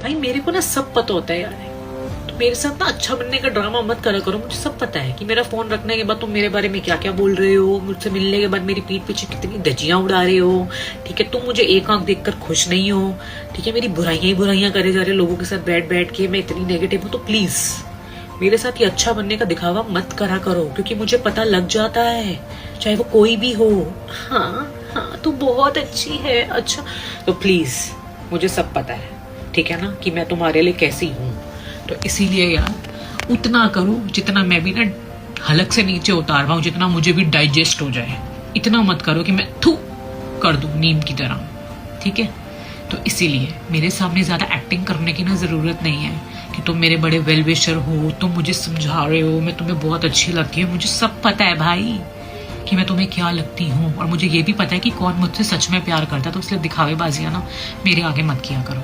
भाई मेरे को ना सब पता होता है यार, तो मेरे साथ ना अच्छा बनने का ड्रामा मत करा करो। मुझे सब पता है कि मेरा फोन रखने के बाद तुम मेरे बारे में क्या क्या बोल रहे हो, मुझसे मिलने के बाद मेरी पीठ पीछे कितनी धज्जियां उड़ा रहे हो। ठीक है, तुम मुझे एक आंख देखकर खुश नहीं हो। ठीक है, मेरी बुराइयां ही बुराइयां करे जा रहे हो लोगों के साथ बैठ बैठ के, मैं इतनी नेगेटिव हूँ। तो प्लीज मेरे साथ ये अच्छा बनने का दिखावा मत करा करो, क्योंकि मुझे पता लग जाता है, चाहे वो कोई भी हो। हाँ हाँ, तू बहुत अच्छी है। अच्छा, तो प्लीज मुझे सब पता है, ठीक है ना, कि मैं तुम्हारे लिए कैसी हूँ। तो इसीलिए यार उतना करो जितना मैं भी ना हलक से नीचे उतार पाऊं, जितना मुझे भी डाइजेस्ट हो जाए। इतना मत करो कि मैं थू कर दूं नीम की तरह, ठीक है। तो इसीलिए मेरे सामने ज्यादा एक्टिंग करने की ना जरूरत नहीं है कि तुम मेरे बड़े वेल विशर हो, तुम मुझे समझा रहे हो, मैं तुम्हें बहुत अच्छी लगती हूँ। मुझे सब पता है भाई कि मैं तुम्हें क्या लगती हूँ, और मुझे ये भी पता है कि कौन मुझसे सच में प्यार करता है। तो इसलिए दिखावेबाजियां ना मेरे आगे मत किया करो।